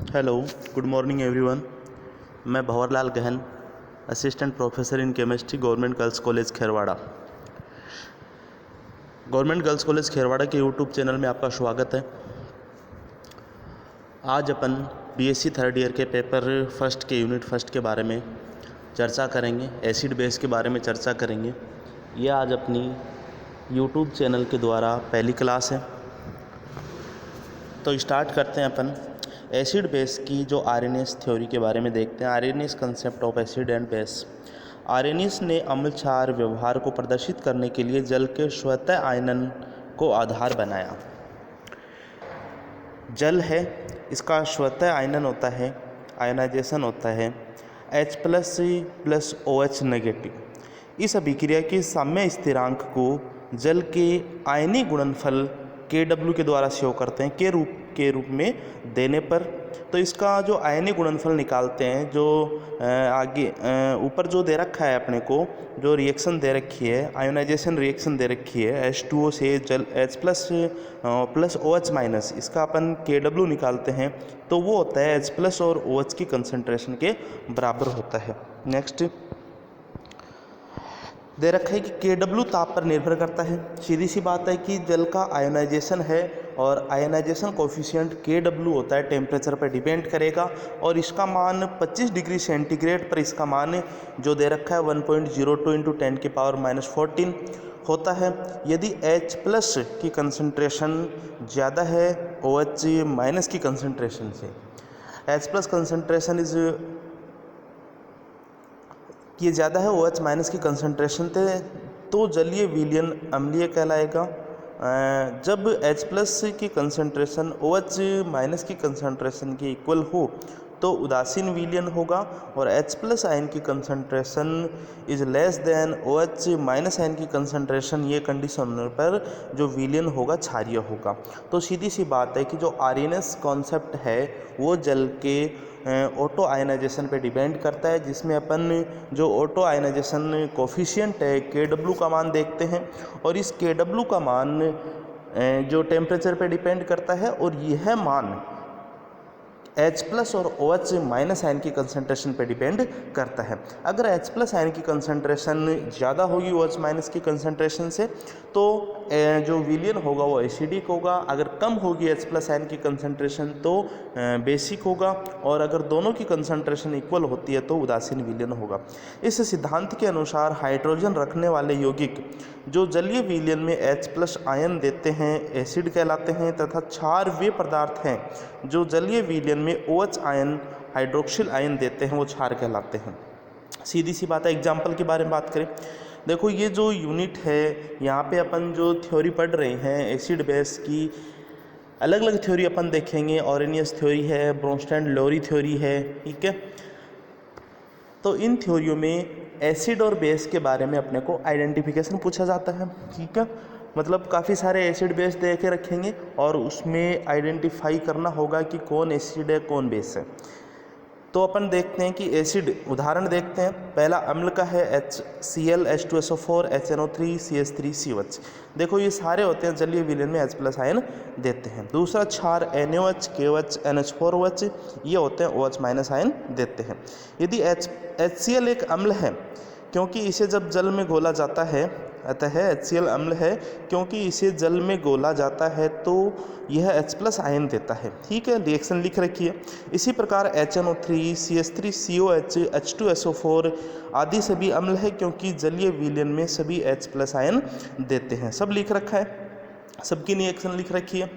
Hello, good morning everyone. मैं भंवरलाल गहन, assistant professor in chemistry, government girls college Kherwara. Government girls college Kherwara के YouTube channel में आपका स्वागत है। आज अपन बीएससी थर्ड ईयर के पेपर फर्स्ट के यूनिट फर्स्ट के बारे में चर्चा करेंगे, एसिड बेस के बारे में चर्चा करेंगे। ये आज अपनी यूट्यूब चैनल के द्वारा पहली क्लास है। तो स्टार्ट करते हैं अपन एसिड बेस की जो आर्हेनियस थ्योरी के बारे में देखते हैं। Arrhenius concept of acid and base. Arrhenius ने अम्ल क्षार व्यवहार को प्रदर्शित करने के लिए जल के स्वतः आयनन को आधार बनाया। जल है, इसका स्वतः आयनन होता है, आयनाइजेशन होता है H++ OH नेगेटिव। इस अभिक्रिया के साम्य स्थिरांक को जल के आयनीय गुणनफल Kw के द्वारा शो करते हैं, के रूप में देने पर। तो इसका जो आयनीय गुणनफल निकालते हैं, जो आगे ऊपर जो दे रखा है अपने को, जो रिएक्शन दे रखी है, आयोनाइजेशन रिएक्शन दे रखी है H2O से जल H++ OH-, इसका अपन Kw निकालते हैं तो वो होता है H+ और OH की कंसंट्रेशन के बराबर होता है। नेक्स्ट दे रखा है कि Kw ताप पर निर्भर करता है। सीधी सी बात है कि जल का आयोनाइजेशन है और आयोनाइजेशन कोफिशिएंट Kw होता है, टेम्परेचर पर डिपेंड करेगा। और इसका मान 25 डिग्री सेंटीग्रेड पर इसका मान जो दे रखा है 1.02 × 10⁻14 होता है। यदि H+ की कंसंट्रेशन ज़्यादा है OH- की कंसंट्रेशन से, H+ कंसंट्रेशन इज ये ज़्यादा है OH- की कंसंट्रेशन थे तो जलीय विलयन अम्लीय कहलाएगा। जब H+ की कंसंट्रेशन OH- की कंसंट्रेशन के इक्वल हो तो उदासीन विलयन होगा। और H+ आयन की concentration is less than OH- ion की कंसंट्रेशन, ये कंडीशन होने पर जो विलयन होगा क्षारीय होगा। तो सीधी सी बात है कि जो आर्हेनियस कॉन्सेप्ट है वो जल के ऑटो आयनाइजेशन पे डिपेंड करता है, जिसमें अपन जो ऑटो आयनाइजेशन कोफिशिएंट है Kw का मान देखते हैं। और इस Kw का मान जो टेम्परेचर पे डिपेंड करता है, और यह मान H+ और OH- आयन की कंसंट्रेशन पे डिपेंड करता है। अगर H+ आयन की कंसंट्रेशन ज़्यादा होगी OH- की कंसंट्रेशन से तो जो विलयन होगा वो एसिडिक होगा। अगर कम होगी H+ आयन की कंसंट्रेशन तो बेसिक होगा। और अगर दोनों की कंसंट्रेशन इक्वल होती है तो उदासीन विलयन होगा। इस सिद्धांत के अनुसार हाइड्रोजन रखने वाले यौगिक जो जलीय विलयन में H+ आयन देते हैं एसिड कहलाते हैं, तथा क्षार वे पदार्थ हैं जो जलीय विलयन में OH आयन हाइड्रोक्सिल आयन देते हैं, वो क्षार कहलाते हैं। सीधी सी बात है। एग्जाम्पल के बारे में बात करें, देखो ये जो यूनिट है यहाँ पे अपन जो थ्योरी पढ़ रहे हैं एसिड बेस की, अलग अलग थ्योरी अपन देखेंगे। आर्हेनियस थ्योरी है, ब्रोंस्टैंड-लोरी थ्योरी है, ठीक है। तो इन थ्योरियों में एसिड और बेस के बारे में अपने को आइडेंटिफिकेशन पूछा जाता है, ठीक है। मतलब काफ़ी सारे एसिड बेस दे के रखेंगे और उसमें आइडेंटिफाई करना होगा कि कौन एसिड है कौन बेस है। तो अपन देखते हैं कि एसिड उदाहरण देखते हैं। पहला अम्ल का है HCl H2SO4 HNO3 CH3COH। देखो ये सारे होते हैं जलीय विलयन में H+ आयन देते हैं। दूसरा क्षार NaOH KOH NH4OH, ये होते हैं OH- आयन देते हैं। यदि HCl एक अम्ल है क्योंकि इसे जब जल में घोला जाता है, अतः HCl अम्ल है क्योंकि इसे जल में घोला जाता है तो यह H+ आयन देता है, ठीक है। रिएक्शन लिख रखी है। इसी प्रकार HNO3 CH3COH H2SO4 आदि सभी अम्ल है क्योंकि जलीय विलयन में सभी H+ आयन देते हैं। सब लिख रखा है, सबकी रिएक्शन लिख रखी है,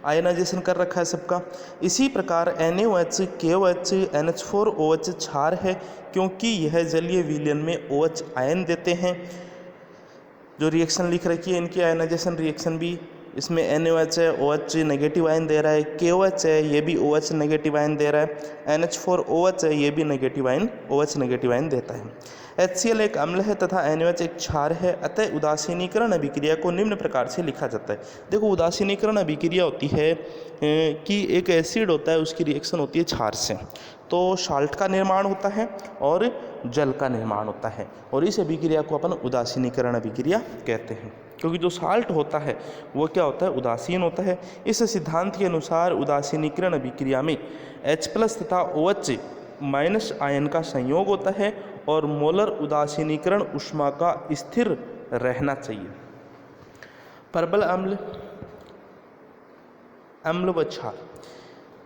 आयनाइजेशन कर रखा है सबका। इसी प्रकार NaOH KOH NH4OH क्षार है क्योंकि यह जलीय विलयन में OH आयन देते हैं। जो रिएक्शन लिख रखी है इनकी आयनाइजेशन रिएक्शन भी, इसमें NaOH है, OH नेगेटिव आयन दे रहा है, KOH है, ये भी OH नेगेटिव आयन दे रहा है, NH4OH है, ये भी negative ion OH negative ion देता है। HCl एक अम्ल है तथा NaOH एक क्षार है, अतः उदासीनीकरण अभिक्रिया को निम्न प्रकार से लिखा जाता है। देखो उदासीनीकरण अभिक्रिया होती है कि एक एसिड होता है उसकी रिएक्शन होती है क्षार से, तो साल्ट का निर्माण होता है और जल का निर्माण होता है, और इस अभिक्रिया को अपन उदासीनीकरण अभिक्रिया कहते हैं। क्योंकि जो साल्ट होता है वो क्या होता है, उदासीन होता है। इस सिद्धांत के अनुसार उदासीनीकरण अभिक्रिया में H+ तथा OH- आयन का संयोग होता है और मोलर उदासीनीकरण ऊष्मा का स्थिर रहना चाहिए। प्रबल अम्ल व क्षार।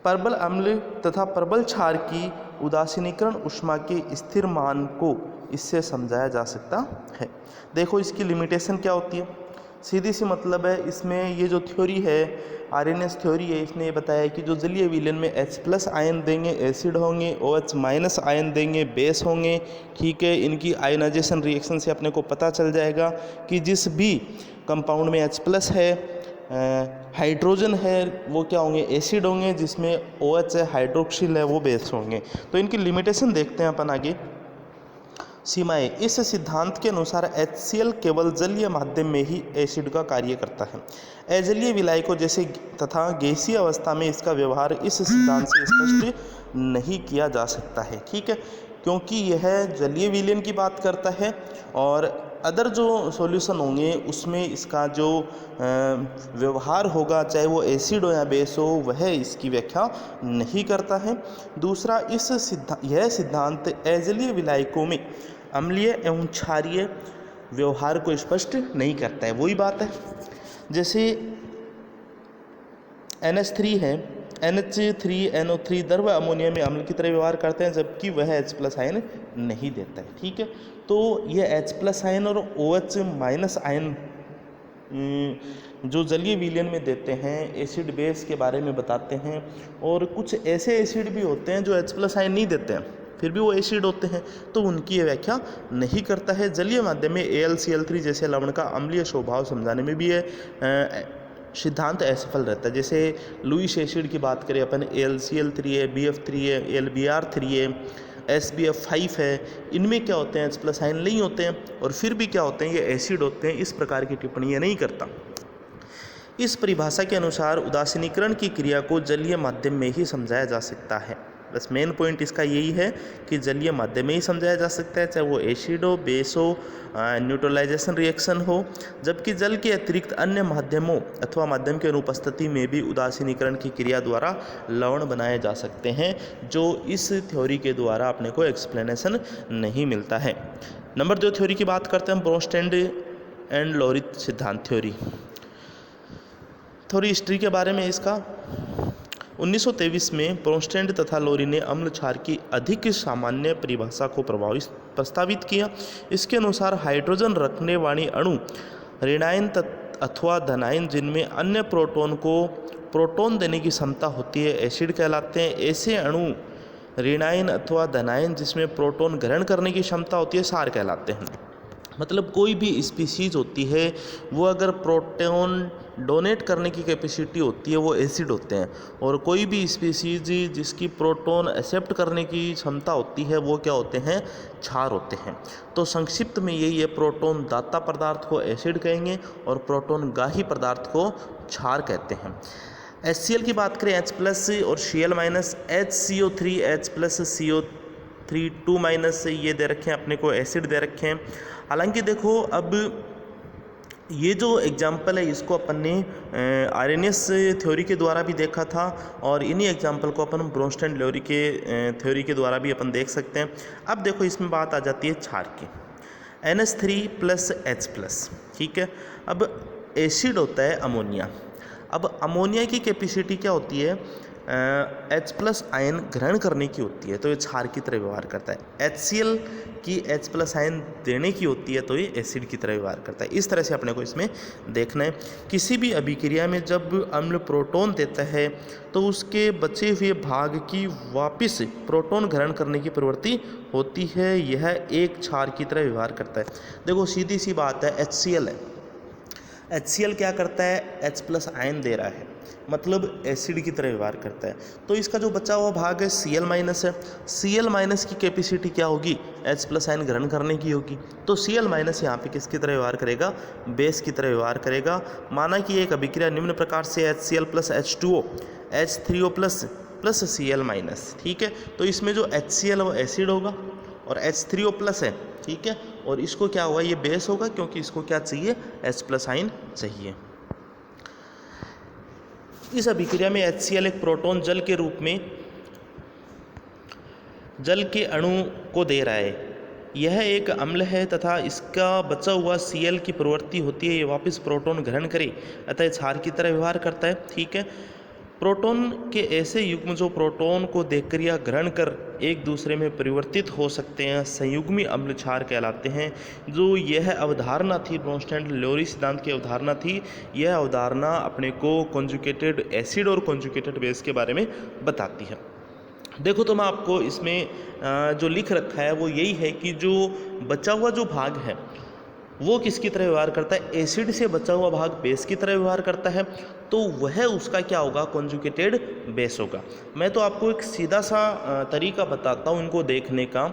प्रबल अम्ल तथा प्रबल क्षार की उदासीनीकरण ऊष्मा के स्थिर मान को इससे समझाया जा सकता है। देखो इसकी लिमिटेशन क्या होती है, सीधी सी मतलब है इसमें, ये जो थ्योरी है आरएनएस थ्योरी है, इसने ये बताया कि जो जलीय विलयन में H+ आयन देंगे एसिड होंगे, OH- आयन देंगे बेस होंगे। ठीक है, इनकी आयनाइजेशन रिएक्शन से अपने को पता चल जाएगा कि जिस भी कंपाउंड में H+ है, हाइड्रोजन है, वो क्या होंगे, एसिड होंगे, जिसमें OH है, हाइड्रोक्सिल है, वो बेस होंगे। तो इनकी लिमिटेशन देखते हैं अपन आगे। सीमाएं। इस सिद्धांत के अनुसार HCl केवल जलीय माध्यम में ही एसिड का कार्य करता है। अजलीय विलायकों जैसे तथा गैसीय अवस्था में इसका व्यवहार इस सिद्धांत से स्पष्ट नहीं किया जा सकता है। ठीक है, क्योंकि यह जलीय विलयन की बात करता है और अदर जो सॉल्यूशन होंगे उसमें इसका जो व्यवहार होगा, चाहे वो एसिड हो या बेस हो, वह इसकी व्याख्या नहीं करता है। दूसरा, यह सिद्धांत अजलीय विलायकों में अम्लीय एवं क्षारीय व्यवहार को स्पष्ट नहीं करता है। वही बात है जैसे NH3 है, NH3NO3 द्रव अमोनिया में अम्ल की तरह व्यवहार करते हैं, जबकि वह H+ आयन नहीं देता है। ठीक है, तो यह H+ आयन और OH- आयन जो जलीय विलयन में देते हैं, एसिड बेस के बारे में बताते हैं। और कुछ ऐसे एसिड भी होते हैं जो H+ आयन नहीं देते हैं, फिर भी वो एसिड होते हैं, तो उनकी ये व्याख्या नहीं करता है। जलीय माध्यम में AlCl3 जैसे लवण का अम्लीय स्वभाव समझाने में भी ये सिद्धांत असफल रहता है। जैसे लुईस एसिड की बात करें अपन, AlCl3 है, BF3 है, LBr3 है, SBF5 है, इनमें क्या होते हैं, H+ आयन नहीं होते हैं और फिर भी क्या होते हैं, ये एसिड होते हैं। इस प्रकार की टिप्पणी नहीं करता। इस परिभाषा के अनुसार उदासीनीकरण की क्रिया को जलीय माध्यम में ही समझाया जा सकता है। बस मेन पॉइंट इसका यही है कि जलीय माध्यम में ही समझाया जा सकता है, चाहे वो एसिड हो, बेस हो, न्यूट्रलाइजेशन रिएक्शन हो। जबकि जल के अतिरिक्त अन्य माध्यमों अथवा माध्यम की अनुपस्थिति में भी उदासीनीकरण की क्रिया द्वारा लवण बनाए जा सकते हैं, जो इस थ्योरी के द्वारा अपने को एक्सप्लेनेशन नहीं मिलता है। नंबर 2 थ्योरी की बात करते हैं, ब्रोंस्टेड एंड लोरिथ सिद्धांत थ्योरी। थोड़ी हिस्ट्री के बारे में इसका, 1923 में ब्रोंस्टेड तथा लोरी ने अम्ल क्षार की अधिक सामान्य परिभाषा को प्रस्तावित किया। इसके अनुसार हाइड्रोजन रखने वाली अणु ऋणायन अथवा धनायन जिनमें अन्य प्रोटॉन को प्रोटॉन देने की क्षमता होती है एसिड कहलाते हैं। ऐसे अणु ऋणायन अथवा धनायन जिसमें प्रोटॉन ग्रहण करने की क्षमता होती है क्षार कहलाते हैं। मतलब कोई भी स्पीसीज होती है वो अगर प्रोटॉन डोनेट करने की कैपेसिटी होती है वो एसिड होते हैं, और कोई भी स्पीसीज जिसकी प्रोटॉन एक्सेप्ट करने की क्षमता होती है वो क्या होते हैं, क्षार होते हैं। तो संक्षिप्त में यही है, प्रोटॉन दाता पदार्थ को एसिड कहेंगे और प्रोटॉन गाही पदार्थ को क्षार कहते हैं। HCl की बात करें, H+ और Cl- HCO3 H+ CO3 2- ये दे रखे हैं अपने को, एसिड दे रखे हैं। हालांकि देखो अब ये जो एग्जाम्पल है इसको अपन ने आरएनएस थ्योरी के द्वारा भी देखा था, और इन्हीं एग्जाम्पल को अपन ब्रोंस्टेड लोरी के थ्योरी के द्वारा भी अपन देख सकते हैं। अब देखो इसमें बात आ जाती है क्षार की, NH3 + H+। ठीक है, अब एसिड होता है अमोनिया। अब अमोनिया की कैपेसिटी क्या होती है, H+ आयन ग्रहण करने की होती है, तो ये क्षार की तरह व्यवहार करता है। HCl की H+ आयन देने की होती है, तो ये एसिड की तरह व्यवहार करता है। इस तरह से अपने को इसमें देखना है। किसी भी अभिक्रिया में जब अम्ल प्रोटॉन देता है तो उसके बचे हुए भाग की वापस प्रोटॉन ग्रहण करने की प्रवृत्ति होती है, यह एक क्षार की तरह व्यवहार करता है। देखो सीधी सी बात है, HCl है, HCl क्या करता है, H+ आयन दे रहा है, मतलब एसिड की तरह व्यवहार करता है। तो इसका जो बचा हुआ भाग है Cl- है, Cl- की कैपेसिटी क्या होगी, H+ आयन ग्रहण करने की होगी। तो Cl- यहाँ पे किसकी तरह व्यवहार करेगा, बेस की तरह व्यवहार करेगा। माना कि एक अभिक्रिया निम्न प्रकार से HCl + H2O H3O plus Cl-। ठीक है, तो इसमें जो HCl वो एसिड होगा और H3O+ है, ठीक है, और इसको क्या होगा, ये बेस होगा क्योंकि इसको क्या चाहिए, H+ आयन चाहिए। इस अभिक्रिया में HCl एक प्रोटॉन जल के रूप में जल के अणु को दे रहा है। यह एक अम्ल है तथा इसका बचा हुआ Cl की प्रवृत्ति होती है ये वापस प्रोटॉन ग्रहण करे, अतः क्षार की तरह व्यवहार करता है। ठीक है, प्रोटॉन के ऐसे युग्म जो प्रोटॉन को देकर या ग्रहण कर एक दूसरे में परिवर्तित हो सकते हैं संयुग्मी अम्ल क्षार कहलाते हैं। जो यह अवधारणा थी ब्रोंस्टैंड-लोरी सिद्धांत की अवधारणा थी, यह अवधारणा अपने को कॉन्जुगेटेड एसिड और कॉन्जुगेटेड बेस के बारे में बताती है। देखो तो मैं आपको इसमें जो लिख रखा है वो यही है कि जो बचा हुआ जो भाग है वो किसकी तरह व्यवहार करता है, एसिड से बचा हुआ भाग बेस की तरह व्यवहार करता है, तो वह उसका क्या होगा, कॉन्जुगेटेड बेस होगा। मैं तो आपको एक सीधा सा तरीका बताता हूँ इनको देखने का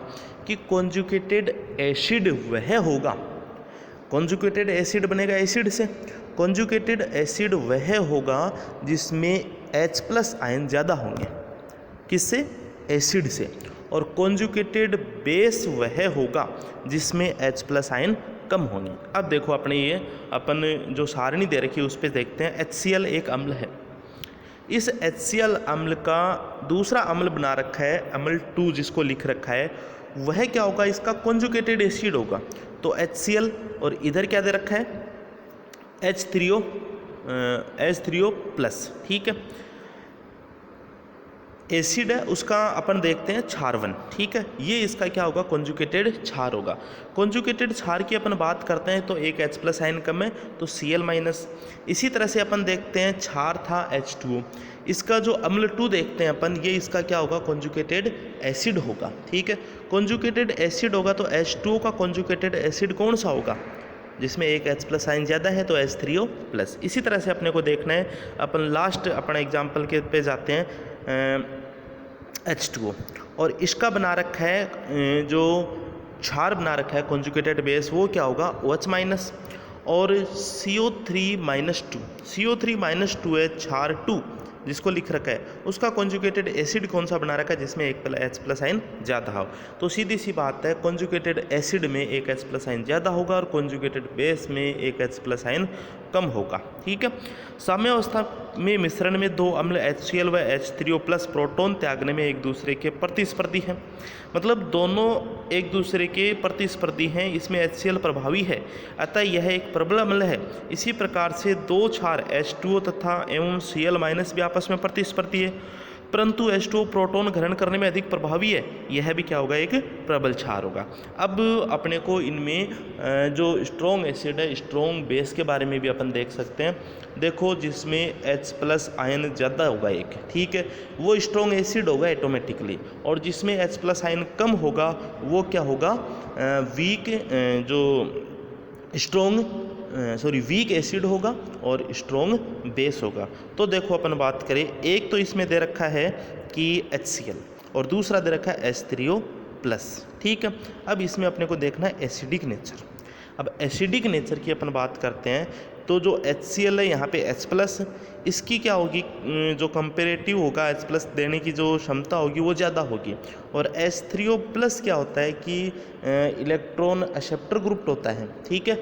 कि कॉन्जुगेटेड एसिड वह होगा, कॉन्जुगेटेड एसिड बनेगा एसिड से, कॉन्जुगेटेड एसिड वह होगा जिसमें H+ आयन ज़्यादा होंगे, किससे, एसिड से, और कॉन्जुगेटेड बेस वह होगा जिसमें H+ आयन कम होंगे। अब देखो अपने ये अपन जो सारणी दे रखी है उस पर देखते हैं। HCl एक अम्ल है, इस HCl अम्ल का दूसरा अम्ल बना रखा है अम्ल 2 जिसको लिख रखा है, वह क्या होगा, इसका कॉन्जुगेटेड एसिड होगा। तो HCl और इधर क्या दे रखा है, H3O+। ठीक है, एसिड है उसका अपन देखते हैं क्षार1। ठीक है, ये इसका क्या होगा, कॉन्जुगेटेड क्षार होगा। कॉन्जुगेटेड क्षार की अपन बात करते हैं तो एक H+ आयन कम है तो Cl-। इसी तरह से अपन देखते हैं क्षार था H2O, इसका जो अम्ल 2 देखते हैं अपन, ये इसका क्या होगा, कॉन्जुगेटेड एसिड होगा। ठीक है, कॉन्जुगेटेड एसिड होगा तो H2O का कॉन्जुगेटेड एसिड कौन सा होगा, जिसमें एक H+ आयन ज़्यादा है तो H3O+। इसी तरह से अपने को देखना है, अपन लास्ट अपना एग्जाम्पल के पे जाते हैं H2O, और इसका बना रखा है जो क्षार बना रखा है कॉन्जुगेटेड बेस, वो क्या होगा, OH-, और CO3-2, CO3-2 है क्षार 2 जिसको लिख रखा है, उसका कॉन्जुगेटेड एसिड कौन सा बना रखा है, जिसमें एक H+ आयन ज़्यादा हो। तो सीधी सी बात है, कॉन्जुगेटेड एसिड में एक H+ आयन ज़्यादा होगा और कॉन्जुगेटेड बेस में एक H+ आयन कम होगा। ठीक है, साम्यावस्था में मिश्रण में दो अम्ल HCl व H3O+ प्रोटॉन त्यागने में एक दूसरे के प्रतिस्पर्धी हैं, मतलब दोनों एक दूसरे के प्रतिस्पर्धी हैं, इसमें HCl प्रभावी है, अतः यह एक प्रबल अम्ल है। इसी प्रकार से दो क्षार H2O तथा एवं Cl- भी आपस में प्रतिस्पर्धी है, परंतु H2O प्रोटॉन ग्रहण करने में अधिक प्रभावी है, यह भी क्या होगा, एक प्रबल क्षार होगा। अब अपने को इनमें जो स्ट्रॉन्ग एसिड है, स्ट्रॉन्ग बेस के बारे में भी अपन देख सकते हैं। देखो जिसमें H+ आयन ज़्यादा होगा एक, ठीक है, वो स्ट्रॉन्ग एसिड होगा ऑटोमेटिकली, और जिसमें H+ आयन कम होगा वो क्या होगा, वीक एसिड होगा और स्ट्रॉन्ग बेस होगा। तो देखो अपन बात करें, एक तो इसमें दे रखा है कि HCl और दूसरा दे रखा है H3O+। ठीक है, अब इसमें अपने को देखना है एसिडिक नेचर। अब एसिडिक नेचर की अपन बात करते हैं तो जो HCl है यहाँ पे H+, इसकी क्या होगी, जो कंपेरेटिव होगा H+ देने की जो क्षमता होगी वो ज़्यादा होगी, और H3O+ क्या होता है कि इलेक्ट्रॉन एक्सेप्टर ग्रुप होता है। ठीक है,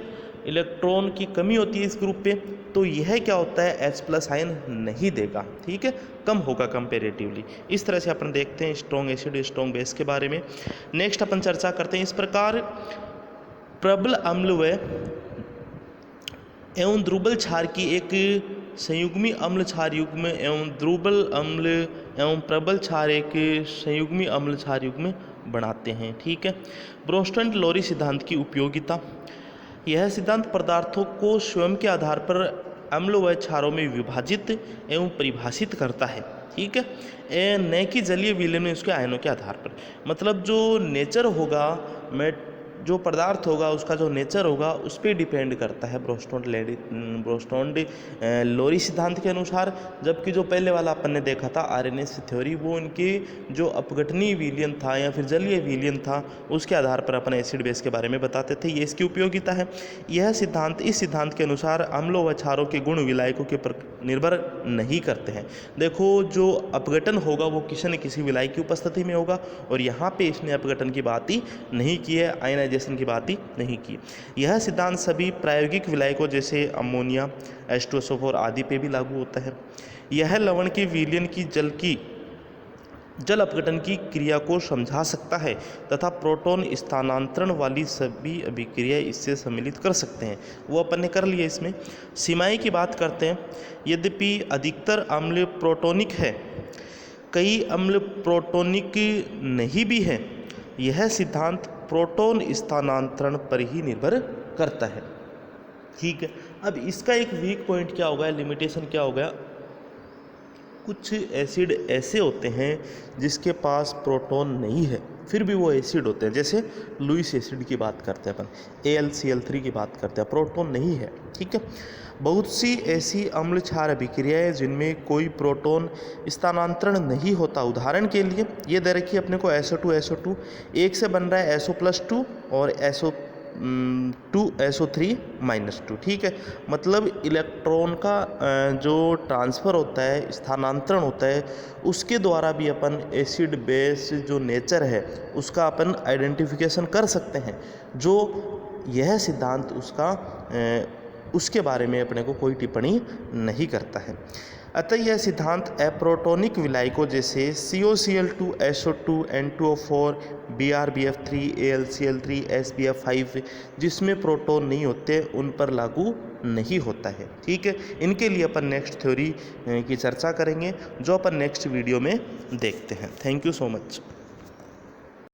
इलेक्ट्रॉन की कमी होती है इस ग्रुप पे, तो यह क्या होता है, H+ आयन नहीं देगा। ठीक है, कम होगा कंपेरेटिवली। इस तरह से अपन देखते हैं स्ट्रॉन्ग एसिड स्ट्रॉन्ग बेस के बारे में। नेक्स्ट अपन चर्चा करते हैं, इस प्रकार प्रबल अम्ल व एवं द्रुबल क्षार की एक संयुग्मी अम्ल क्षार युग्म एवं द्रुबल अम्ल एवं प्रबल क्षार एक संयुग्मी अम्ल क्षार युग्म बनाते हैं। ठीक है, ब्रोंस्टैंड-लोरी सिद्धांत की उपयोगिता, यह सिद्धांत पदार्थों को स्वयं के आधार पर अम्ल व क्षारों में विभाजित एवं परिभाषित करता है। ठीक है, न कि जलीय विलयन में उसके आयनों के आधार पर, मतलब जो नेचर होगा, जो पदार्थ होगा उसका जो नेचर होगा उस पर डिपेंड करता है ब्रोंस्टैंड-लोरी सिद्धांत के अनुसार। जबकि जो पहले वाला अपन ने देखा था आरएनएस थ्योरी, वो उनकी जो अपघटनीय विलयन था या फिर जलीय विलयन था उसके आधार पर अपन एसिड बेस के बारे में बताते थे। ये इसकी उपयोगिता है। यह सिद्धांत, इस सिद्धांत के अनुसार अम्लों व क्षारों के गुण विलायकों के पर निर्भर नहीं करते हैं। देखो जो अपघटन होगा वो किसी न किसी विलायक की उपस्थिति में होगा, और यहाँ पे इसने अपघटन की बात ही नहीं की है, आयनाइजेशन एल्कलाइजेशन की बात ही नहीं की। यह सिद्धांत सभी प्रायोगिक विलायकों जैसे अमोनिया, H2SO4 आदि पे भी लागू होता है। यह लवण के विलयन की जल अपघटन की क्रिया को समझा सकता है तथा प्रोटॉन स्थानांतरण वाली सभी अभिक्रिया इससे सम्मिलित कर सकते हैं। वो अपन ने कर लिया। इसमें सीमाएं की बात करते हैं। यद्यपि अधिकतर अम्ल प्रोटोनिक है, कई अम्ल प्रोटोनिक नहीं भी है। यह सिद्धांत प्रोटॉन स्थानांतरण पर ही निर्भर करता है। ठीक है, अब इसका एक वीक पॉइंट क्या होगा, लिमिटेशन क्या होगा। कुछ एसिड ऐसे होते हैं जिसके पास प्रोटॉन नहीं है, फिर भी वो एसिड होते हैं। जैसे लुईस एसिड की बात करते हैं अपन, AlCl3 की बात करते हैं, प्रोटॉन नहीं है। ठीक है, बहुत सी ऐसी अम्ल क्षार अभिक्रियाएं जिनमें कोई प्रोटॉन स्थानांतरण नहीं होता। उदाहरण के लिए ये दे रखी है अपने को SO2 एक से बन रहा है SO+2 और SO3-2। ठीक है, मतलब इलेक्ट्रॉन का जो ट्रांसफ़र होता है, स्थानांतरण होता है, उसके द्वारा भी अपन एसिड बेस जो नेचर है उसका अपन आइडेंटिफिकेशन कर सकते हैं। जो यह सिद्धांत उसके बारे में अपने को कोई टिप्पणी नहीं करता है। अतः यह सिद्धांत अप्रोटोनिक विलायकों जैसे COCl2, SO2, N2O4, BrBF3, AlCl3, SBF5 जिसमें प्रोटॉन नहीं होते उन पर लागू नहीं होता है। ठीक है, इनके लिए अपन नेक्स्ट थ्योरी की चर्चा करेंगे जो अपन नेक्स्ट वीडियो में देखते हैं। Thank you so much.